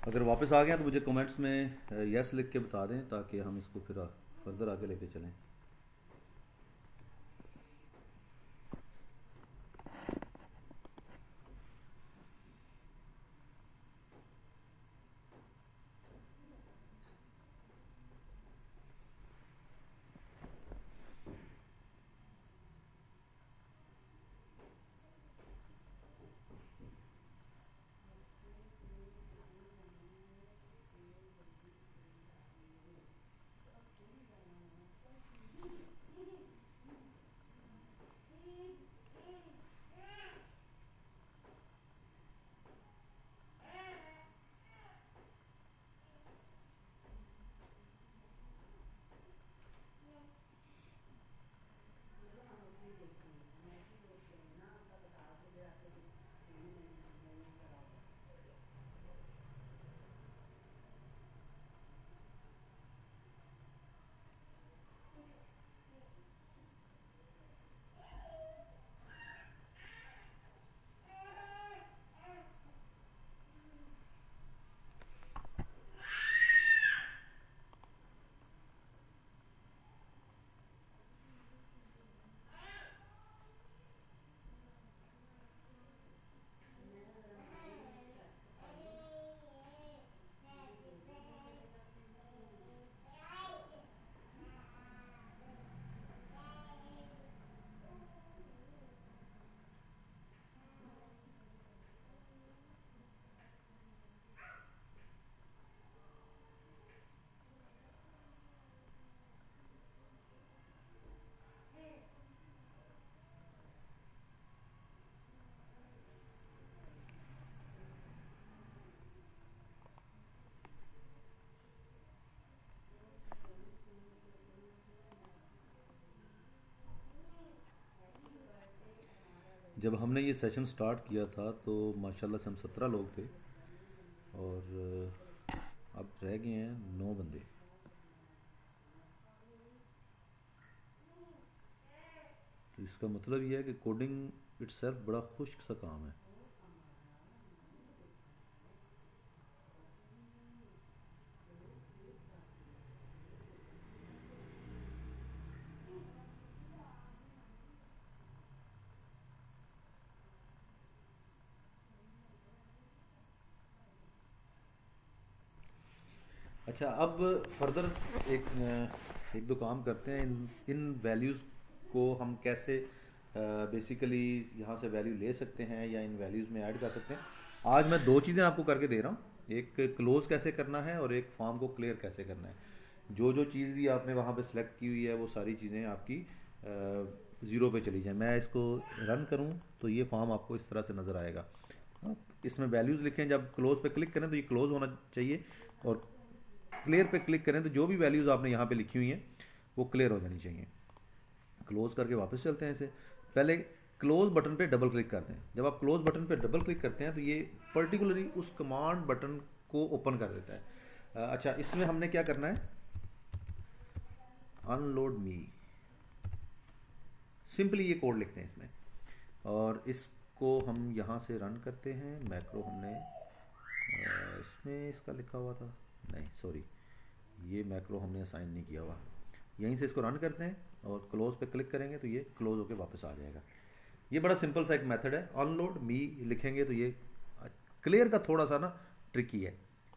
अगर वापस आ गया तो मुझे कमेंट्स में यस लिख के बता दें ताकि हम इसको फिर फर्दर आगे लेके चलें। जब हमने ये सेशन स्टार्ट किया था तो माशाल्लाह से हम 17 लोग थे और अब रह गए हैं 9 बंदे। तो इसका मतलब ये है कि कोडिंग इट्सेल्फ बड़ा खुश्क सा काम है। अच्छा, अब फर्दर एक दो काम करते हैं। इन वैल्यूज़ को हम कैसे बेसिकली यहाँ से वैल्यू ले सकते हैं या इन वैल्यूज़ में ऐड कर सकते हैं। आज मैं दो चीज़ें आपको करके दे रहा हूँ, एक क्लोज कैसे करना है और एक फॉर्म को क्लियर कैसे करना है। जो जो चीज़ भी आपने वहाँ पे सिलेक्ट की हुई है वो सारी चीज़ें आपकी ज़ीरो पे चली जाएं। मैं इसको रन करूँ तो ये फॉर्म आपको इस तरह से नज़र आएगा। आप इसमें वैल्यूज़ लिखें, जब क्लोज पे क्लिक करें तो ये क्लोज होना चाहिए और क्लियर पे क्लिक करें तो जो भी वैल्यूज़ आपने यहाँ पे लिखी हुई हैं वो क्लियर हो जानी चाहिए। क्लोज करके वापस चलते हैं इसे। पहले क्लोज बटन पे डबल क्लिक करते हैं। जब आप क्लोज बटन पे डबल क्लिक करते हैं तो ये पर्टिकुलरली उस कमांड बटन को ओपन कर देता है। अच्छा, इसमें हमने क्या करना है, अनलोड मी, सिंपली ये कोड लिखते हैं इसमें और इसको हम यहाँ से रन करते हैं। मैक्रो हमने इसमें इसका लिखा हुआ था, नहीं सॉरी, ये मैक्रो हमने असाइन नहीं किया हुआ। यहीं से इसको रन करते हैं और क्लोज पे क्लिक करेंगे तो ये क्लोज होके वापस आ जाएगा। ये बड़ा सिंपल सा एक मेथड है। अनलोड मी लिखेंगे तो ये क्लियर का थोड़ा सा ना ट्रिकी है।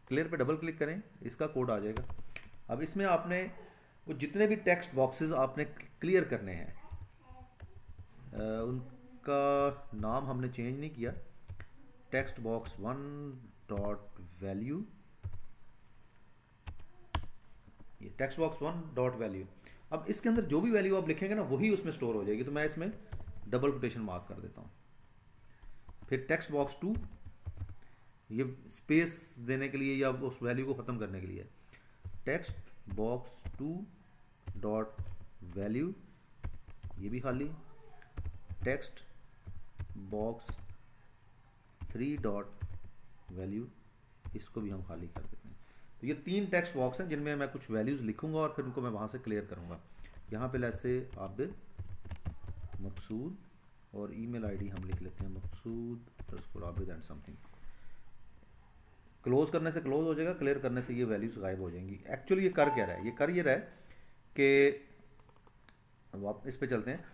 क्लियर पे डबल क्लिक करें, इसका कोड आ जाएगा। अब इसमें आपने वो जितने भी टेक्स्ट बॉक्सेस आपने क्लियर करने हैं उनका नाम हमने चेंज नहीं किया। टेक्स्ट बॉक्स 1 डॉट वैल्यू, ये टेक्स्ट बॉक्स 1 डॉट वैल्यू। अब इसके अंदर जो भी वैल्यू आप लिखेंगे ना वही उसमें स्टोर हो जाएगी। तो मैं इसमें डबल कोटेशन मार्क कर देता हूँ। फिर टेक्स्ट बॉक्स 2, ये स्पेस देने के लिए या उस वैल्यू को ख़त्म करने के लिए। टेक्स्ट बॉक्स 2 डॉट वैल्यू, ये भी खाली। टेक्स्ट बॉक्स 3 डॉट वैल्यू, इसको भी हम खाली कर देते हैं। तो ये 3 टेक्स्ट बॉक्स हैं जिनमें मैं कुछ वैल्यूज़ लिखूंगा और फिर उनको मैं वहाँ से क्लियर करूँगा। यहाँ पे जैसे आबिद मकसूद और ईमेल आईडी हम लिख लेते हैं मकसूद _ आबिद एंड समथिंग। क्लोज करने से क्लोज हो जाएगा, क्लियर करने से ये वैल्यूज गायब हो जाएंगी। एक्चुअली ये कर क्या रहा है, ये कर ये रहा है कि अब आप इस पे चलते हैं।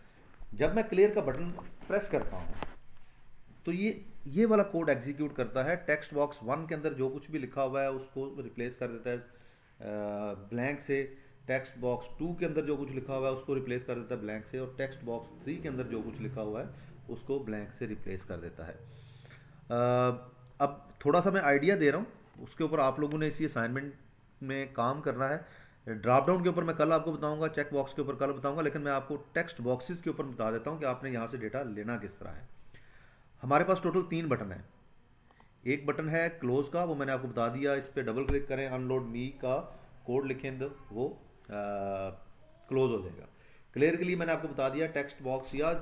जब मैं क्लियर का बटन प्रेस करता हूँ तो ये वाला कोड एग्जीक्यूट करता है। टेक्स्ट बॉक्स 1 के अंदर जो कुछ भी लिखा हुआ है उसको रिप्लेस कर देता है ब्लैंक से। टेक्स्ट बॉक्स 2 के अंदर जो कुछ लिखा हुआ है उसको रिप्लेस कर देता है ब्लैंक से, और टेक्स्ट बॉक्स 3 के अंदर जो कुछ लिखा हुआ है उसको ब्लैंक से रिप्लेस कर देता है। अब थोड़ा सा मैं आइडिया दे रहा हूँ, उसके ऊपर आप लोगों ने इसी असाइनमेंट में काम करना है। ड्रॉप डाउन के ऊपर मैं कल आपको बताऊंगा, चेक बॉक्स के ऊपर कल बताऊंगा, लेकिन मैं आपको टेक्स्ट बॉक्सेस के ऊपर बता देता हूँ कि आपने यहाँ से डेटा लेना किस तरह है। हमारे पास टोटल 3 बटन है। एक बटन है क्लोज का, वो मैंने आपको बता दिया, इस पर डबल क्लिक करें, अनलोड मी का कोड लिखें तो वो क्लोज हो जाएगा। क्लियर के लिए मैंने आपको बता दिया टेक्स्ट बॉक्स या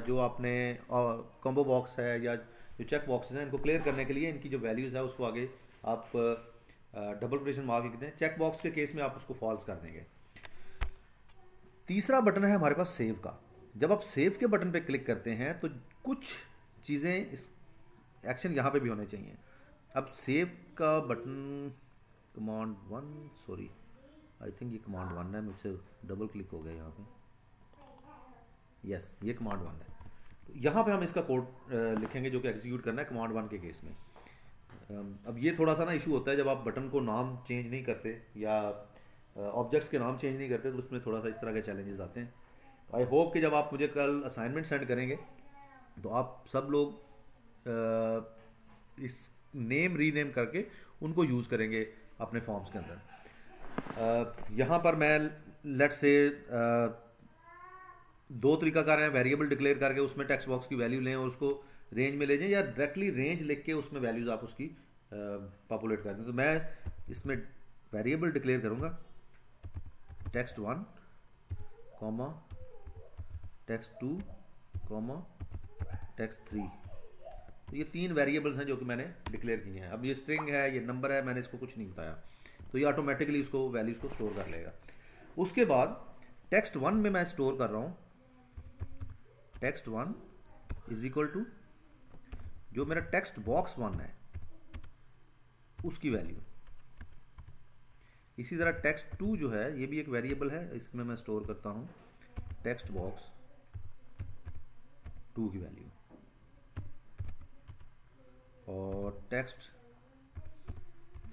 जो आपने कॉम्बो बॉक्स है या जो चेक बॉक्सेस हैं, इनको क्लियर करने के लिए इनकी जो वैल्यूज़ है उसको आगे आप डबल क्वेश्चन मार्क लिखते हैं। चेक बॉक्स के केस में आप उसको फॉल्स कर देंगे। तीसरा बटन है हमारे पास सेव का। जब आप सेव के बटन पे क्लिक करते हैं तो कुछ चीज़ें इस एक्शन यहाँ पे भी होने चाहिए। अब सेव का button command 1, sorry I think ये कमांड 1 है, मुझसे डबल क्लिक हो गया यहाँ पे। यस, ये कमांड 1 है। तो यहाँ पे हम इसका कोड लिखेंगे जो कि एग्जीक्यूट करना है कमांड 1 के केस में। अब ये थोड़ा सा ना इशू होता है जब आप बटन को नाम चेंज नहीं करते या ऑब्जेक्ट्स के नाम चेंज नहीं करते, तो उसमें थोड़ा सा इस तरह के चैलेंजेस आते हैं। आई होप कि जब आप मुझे कल असाइनमेंट सेंड करेंगे तो आप सब लोग इस नेम रीनेम करके उनको यूज़ करेंगे अपने फॉर्म्स के अंदर। यहाँ पर मैं लेट से 2 तरीकाकार हैं। वेरिएबल डिक्लेयर करके उसमें टेक्स्ट बॉक्स की वैल्यू लें और उसको रेंज में ले जाएं, या डायरेक्टली रेंज लिख के उसमें वैल्यूज आप उसकी पॉपुलेट कर दें। तो मैं इसमें वेरिएबल डिक्लेयर करूँगा text 1 comma text 2 comma text 3। तो ये 3 वेरिएबल्स हैं जो कि मैंने डिक्लेयर किए हैं। अब ये स्ट्रिंग है, ये नंबर है, मैंने इसको कुछ नहीं बताया, तो ये ऑटोमेटिकली उसको वैल्यूज को स्टोर कर लेगा। उसके बाद टेक्स्ट 1 में मैं स्टोर कर रहा हूँ टेक्स्ट 1 इज इक्वल टू जो मेरा टेक्स्ट बॉक्स 1 है उसकी वैल्यू। इसी तरह टेक्स्ट 2 जो है ये भी एक वेरिएबल है, इसमें मैं स्टोर करता हूँ टेक्स्ट बॉक्स 2 की वैल्यू, और टेक्स्ट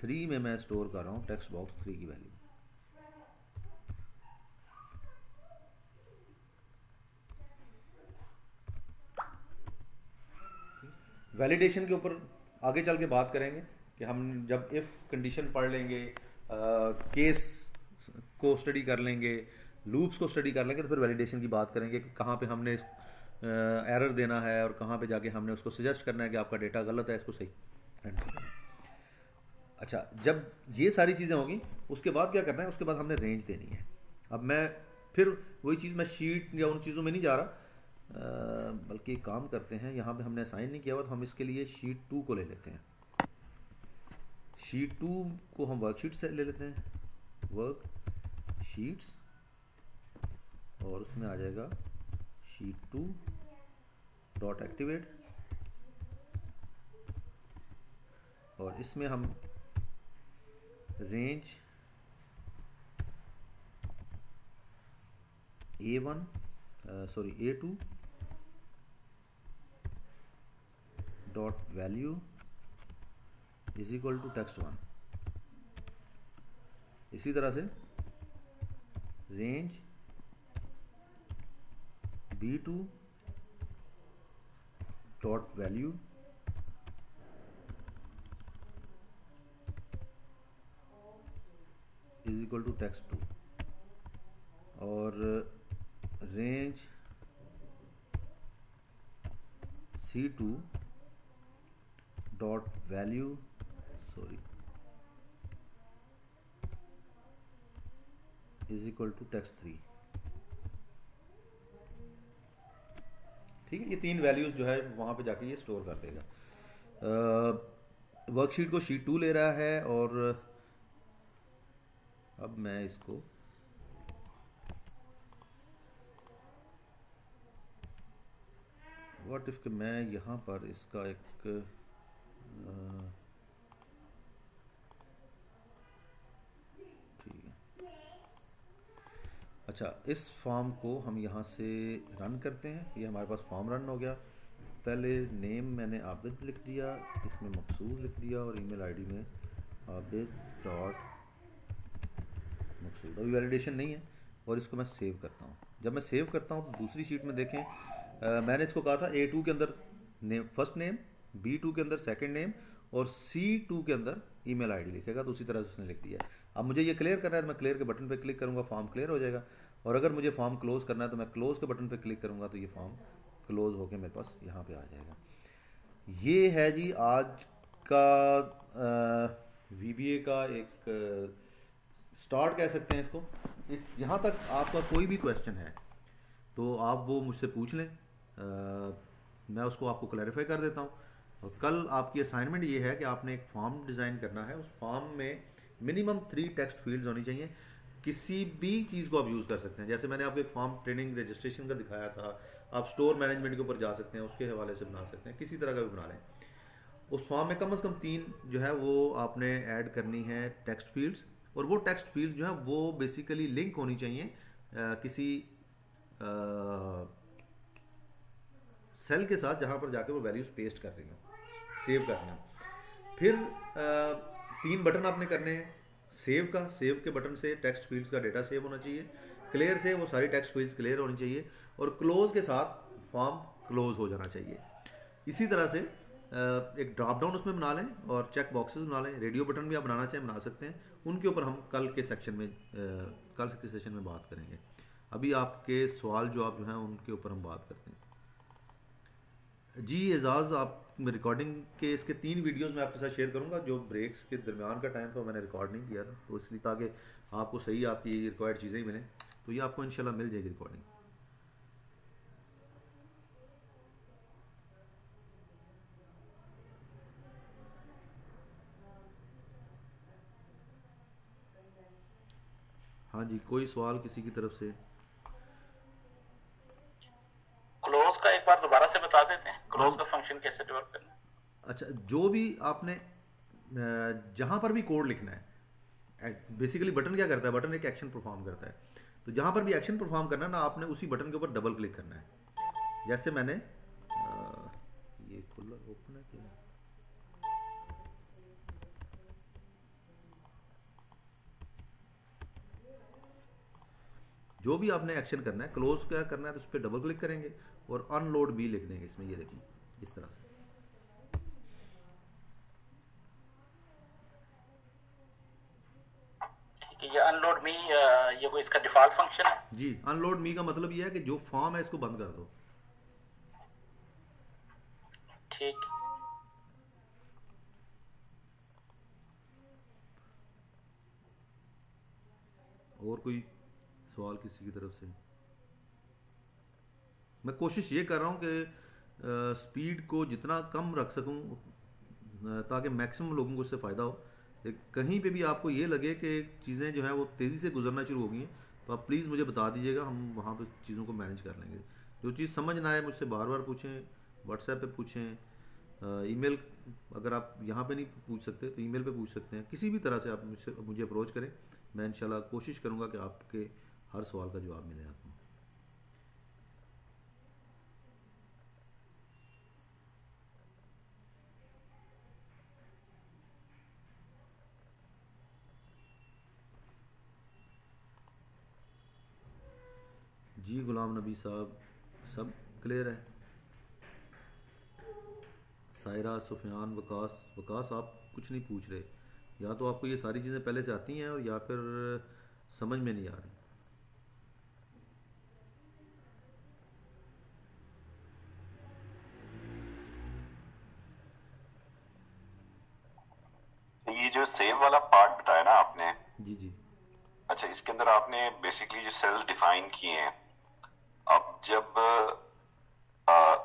3 में मैं स्टोर कर रहा हूँ टेक्स्ट बॉक्स 3 की वैल्यू। वैलिडेशन के ऊपर आगे चल के बात करेंगे कि हम जब इफ़ कंडीशन पढ़ लेंगे, केस को स्टडी कर लेंगे, लूप्स को स्टडी कर लेंगे, तो फिर वैलिडेशन की बात करेंगे कि कहाँ पे हमने एरर देना है और कहाँ पे जाके हमने उसको सजेस्ट करना है कि आपका डेटा गलत है, इसको सही एंटर करना है। अच्छा, जब ये सारी चीज़ें होंगी उसके बाद क्या करना है, उसके बाद हमने रेंज देनी है। अब मैं फिर वही चीज़, मैं शीट या उन चीज़ों में नहीं जा रहा, बल्कि काम करते हैं, यहाँ पे हमने असाइन नहीं किया हुआ तो हम इसके लिए शीट 2 को ले लेते हैं। शीट 2 को हम वर्कशीट से ले लेते हैं, वर्क शीट्स, और उसमें आ जाएगा शीट 2 डॉट एक्टिवेट, और इसमें हम range A2 dot value is equal to text 1। इसी तरह से range B2 dot value is equal to text 2, और range C2 dot value is equal to text 3। ठीक है, ये 3 वैल्यूज जो है वहाँ पे जाके ये स्टोर कर देगा। वर्कशीट को शीट 2 ले रहा है, और अब मैं इसको व्हाट इफ मैं यहाँ पर इसका एक अच्छा, इस फॉर्म को हम यहाँ से रन करते हैं। ये हमारे पास फॉर्म रन हो गया। पहले नेम मैंने आबिद लिख दिया, इसमें मकसूद लिख दिया और ईमेल आईडी में आबिद डॉट मकसूद। अभी वैलिडेशन नहीं है और इसको मैं सेव करता हूँ। जब मैं सेव करता हूँ तो दूसरी शीट में देखें, मैंने इसको कहा था A2 के अंदर नेम फर्स्ट नेम, B2 के अंदर सेकंड नेम और C2 के अंदर ईमेल आईडी लिखेगा, तो उसी तरह से उसने लिख दिया। अब मुझे ये क्लियर करना है तो मैं क्लियर के बटन पे क्लिक करूँगा, फॉर्म क्लियर हो जाएगा। और अगर मुझे फॉर्म क्लोज करना है तो मैं क्लोज के बटन पे क्लिक करूँगा, तो ये फॉर्म क्लोज होकर मेरे पास यहाँ पे आ जाएगा। ये है जी आज का VBA का एक स्टार्ट कह सकते हैं इसको। इस यहाँ तक आपका कोई भी क्वेश्चन है तो आप वो मुझसे पूछ लें, मैं उसको आपको क्लैरिफाई कर देता हूँ। और कल आपकी असाइनमेंट ये है कि आपने एक फॉर्म डिज़ाइन करना है। उस फॉर्म में मिनिमम 3 टेक्स्ट फील्ड्स होनी चाहिए। किसी भी चीज़ को आप यूज़ कर सकते हैं। जैसे मैंने आपको एक फॉर्म ट्रेनिंग रजिस्ट्रेशन का दिखाया था, आप स्टोर मैनेजमेंट के ऊपर जा सकते हैं, उसके हवाले से बना सकते हैं, किसी तरह का भी बना लें। उस फॉर्म में कम से कम 3 जो है वो आपने ऐड करनी है टेक्स्ट फील्ड्स। और वो टेक्स्ट फील्ड्स जो है वो बेसिकली लिंक होनी चाहिए किसी सेल के साथ जहाँ पर जाके वो वैल्यूज पेस्ट कर रही हो, सेव करना। फिर 3 बटन आपने करने हैं सेव का। सेव के बटन से टेक्स्ट फील्ड्स का डेटा सेव होना चाहिए। क्लियर से वो सारी टेक्स्ट फील्ड्स क्लियर होनी चाहिए। और क्लोज के साथ फॉर्म क्लोज हो जाना चाहिए। इसी तरह से एक ड्रॉप डाउन उसमें बना लें और चेक बॉक्सेस बना लें। रेडियो बटन भी आप बनाना चाहें बना सकते हैं। उनके ऊपर हम कल के सेक्शन में कल के सेशन में बात करेंगे। अभी आपके सवाल जवाब जो हैं उनके ऊपर हम बात करते हैं। जी एजाज़, आप रिकॉर्डिंग के इसके 3 वीडियोस मैं आपके साथ शेयर करूंगा। जो ब्रेक्स के दरमियान का टाइम था मैंने रिकॉर्ड नहीं किया था, तो इसलिए ताकि आपको सही आपकी रिक्वायर्ड चीज़ें मिलें, तो ये आपको इंशाल्लाह मिल जाएगी रिकॉर्डिंग। हाँ जी, कोई सवाल किसी की तरफ से? क्लोज का एक बार दोबारा से बता देते हैं, क्लोज का फंक्शन कैसे डेवलप करना है। अच्छा, जो भी आपने जहाँ पर भी कोड लिखना है, बेसिकली बटन क्या करता है, बटन एक एक्शन परफॉर्म करता है। तो जहाँ पर भी एक्शन परफॉर्म करना है ना, आपने उसी बटन के ऊपर डबल क्लिक करना है। जैसे मैंने ये खुला ओपन है क्या? जो भी आपने एक्शन करना है, क्लोज क्या करना है, तो उस पर डबल क्लिक करेंगे और अनलोड भी लिख देंगे इसमें। ये देखें इस तरह से। ये अनलोड मी ये कोई इसका डिफॉल्ट फंक्शन है? जी, अनलोड मी का मतलब ये है कि जो फॉर्म है इसको बंद कर दो। ठीक। और कोई सवाल किसी की तरफ से? मैं कोशिश ये कर रहा हूँ कि स्पीड को जितना कम रख सकूँ ताकि मैक्सिमम लोगों को इससे फ़ायदा हो। कहीं पे भी आपको ये लगे कि चीज़ें जो है वो तेज़ी से गुजरना शुरू हो गई हैं, तो आप प्लीज़ मुझे बता दीजिएगा, हम वहाँ पे चीज़ों को मैनेज कर लेंगे। जो चीज़ समझ ना आए मुझसे बार बार पूछें, व्हाट्सएप पे पूछें, ईमेल अगर आप यहाँ पे नहीं पूछ सकते तो ईमेल पे पूछ सकते हैं। किसी भी तरह से आप मुझे अप्रोच करें, मैं इंशाल्लाह कोशिश करूँगा कि आपके हर सवाल का जवाब मिले आपको। जी गुलाम नबी साहब, सब क्लियर है? सायरा, सुफियान, वकास आप कुछ नहीं पूछ रहे। या तो आपको ये सारी चीज़ें पहले से आती हैं और या फिर समझ में नहीं आ रही। ये जो सेव वाला पार्ट बताया ना आपने, जी जी। अच्छा, इसके अंदर आपने बेसिकली जो सेल डिफाइन किए हैं, अब जब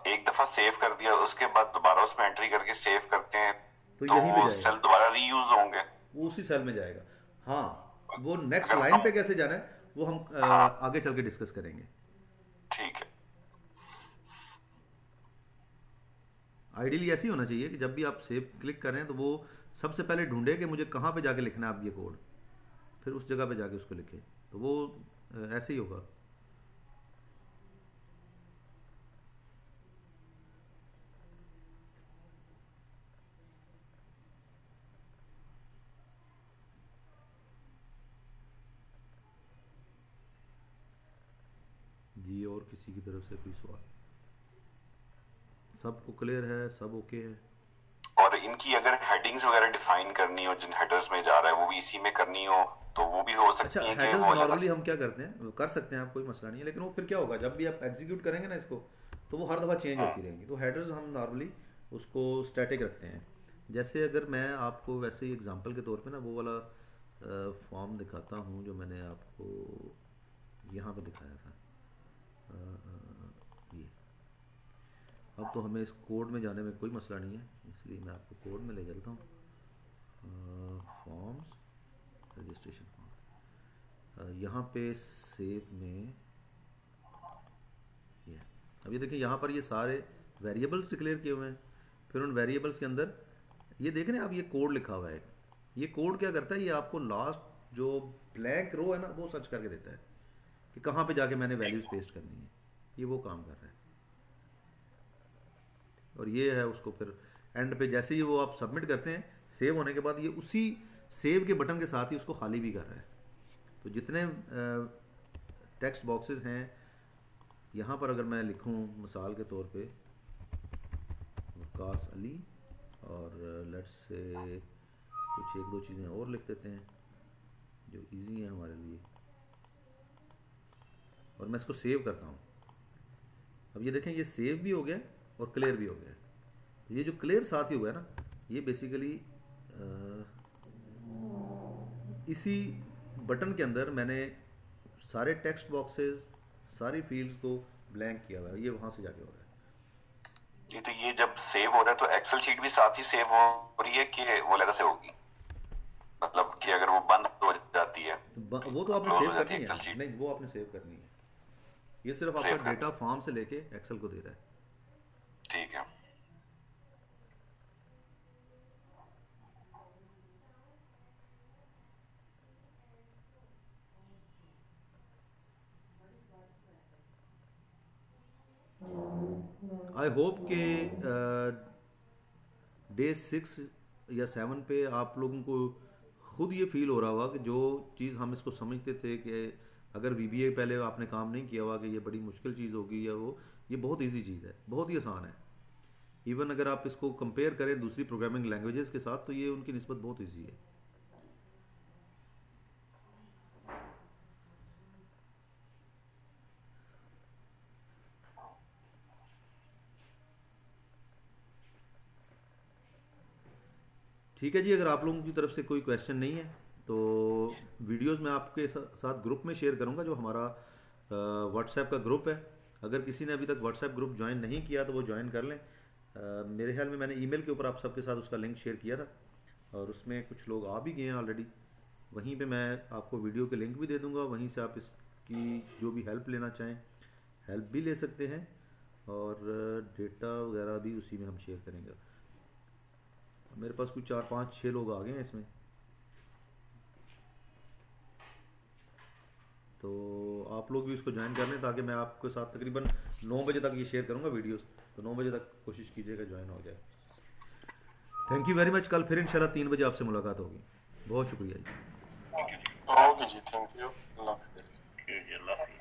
एक दफा सेव कर दिया उसके बाद दोबारा उसमें एंट्री करके सेव करते हैं तो तो यहीं पे वो जाएगा, सेल दोबारा रीयूज होंगे, वो उसी सेल में जाएगा। हाँ, वो नेक्स्ट अगर लाइन हम पे कैसे जाना है वो हम हाँ आगे चल के डिस्कस करेंगे। ठीक है। आइडियली ऐसे ही होना चाहिए कि जब भी आप सेव क्लिक करें तो वो सबसे पहले ढूंढे कि मुझे कहाँ पे जाके लिखना है आप ये कोड, फिर उस जगह पे जाके उसको लिखें। तो वो ऐसे ही होगा। जी और किसी की तरफ से कोई सवाल? सबको क्लियर है, सब ओके है? और इनकी अगर हेडिंग्स वगैरह डिफाइन करनी हो, जिन हेडर्स में जा रहा है वो भी इसी में करनी हो तो वो भी हो अच्छा, सकती है कि हेडर्स वो नॉर्मली हम क्या करते हैं, कर सकते हैं आप, कोई मसला नहीं है, लेकिन वो फिर क्या होगा जब भी आप एग्जीक्यूट करेंगे ना इसको, तो वो हर दफ़ा चेंज होती रहेंगी। तो हेडर्स हम नॉर्मली उसको स्टैटिक रखते हैं। जैसे अगर मैं आपको वैसे ही एग्जांपल के तौर पे ना वो वाला फॉर्म दिखाता हूँ जो मैंने आपको यहाँ पे दिखाया था। ये अब तो हमें इस कोड में जाने में कोई मसला नहीं है, इसलिए मैं आपको कोड में ले चलता हूँ। फॉर्म्स, रजिस्ट्रेशन फॉर्म, यहाँ पे सेव में ये, अब ये देखिए यहाँ पर ये सारे वेरिएबल्स डिक्लेयर किए हुए हैं। फिर उन वेरिएबल्स के अंदर ये देख रहे हैं आप, ये कोड लिखा हुआ है। ये कोड क्या करता है, ये आपको लास्ट जो ब्लैंक रो है ना वो सर्च करके देता है कि कहाँ पे जाके मैंने वैल्यूज पेस्ट करनी है। ये वो काम कर रहा है। और ये है उसको फिर एंड पे जैसे ही वो आप सबमिट करते हैं, सेव होने के बाद ये उसी सेव के बटन के साथ ही उसको खाली भी कर रहा है। तो जितने टेक्स्ट बॉक्सेस हैं यहाँ पर, अगर मैं लिखूँ मिसाल के तौर पे वकास अली, और लेट्स से कुछ एक दो चीज़ें और लिख देते हैं जो इजी है हमारे लिए, और मैं इसको सेव करता हूँ। अब ये देखें, ये सेव भी हो गया और क्लियर भी हो गया। तो ये जो क्लियर साथ ही हुआ है ना, ये बेसिकली इसी बटन के अंदर मैंने सारे टेक्स्ट बॉक्सेस, सारी फील्ड्स को ब्लैंक किया हुआ है। ये वहाँ से जाके हो रहा है। ये तो ये जब सेव हो रहा है तो एक्सेल शीट भी साथ ही सेव हो रही है कि वो अलग से होगी? मतलब कि अगर वो बंद हो जाती है तो वो तो आपने close सेव हो जाती है करनी एक्सेल है। शीट? नहीं, वो आपने सेव करनी है। ये सिर्फ सेव आपका करनी। डेटा फॉर्म से लेके एक्सेल को दे रहा है। ठीक है। आई होप के डे 6 या 7 पे आप लोगों को खुद ये फील हो रहा होगा कि जो चीज़ हम इसको समझते थे कि अगर VBA पहले आपने काम नहीं किया हुआ कि ये बड़ी मुश्किल चीज़ होगी, या वो ये बहुत इजी चीज़ है, बहुत ही आसान है। इवन अगर आप इसको कंपेयर करें दूसरी प्रोग्रामिंग लैंग्वेजेस के साथ तो ये उनकी निस्बत बहुत इजी है। ठीक है जी, अगर आप लोगों की तरफ से कोई क्वेश्चन नहीं है तो वीडियोस मैं आपके साथ ग्रुप में शेयर करूंगा, जो हमारा व्हाट्सएप का ग्रुप है। अगर किसी ने अभी तक व्हाट्सएप ग्रुप ज्वाइन नहीं किया तो वो ज्वाइन कर लें। मेरे ख्याल में मैंने ईमेल के ऊपर आप सबके साथ उसका लिंक शेयर किया था, और उसमें कुछ लोग आ भी गए हैं ऑलरेडी। वहीं पे मैं आपको वीडियो के लिंक भी दे दूँगा, वहीं से आप इसकी जो भी हेल्प लेना चाहें हेल्प भी ले सकते हैं, और डेटा वगैरह भी उसी में हम शेयर करेंगे। मेरे पास कुछ 4 5 6 लोग आ गए हैं इसमें, तो आप लोग भी इसको ज्वाइन कर लें ताकि मैं आपके साथ तकरीबन 9 बजे तक ये शेयर करूंगा वीडियोस। तो 9 बजे तक कोशिश कीजिएगा ज्वाइन हो जाए। Thank you very much. कल फिर इंशाल्लाह 3 बजे आपसे मुलाकात होगी। बहुत शुक्रिया जी। ओके जी, थैंक यू। अल्लाह हाफिज़। अल्लाह हाफिज़।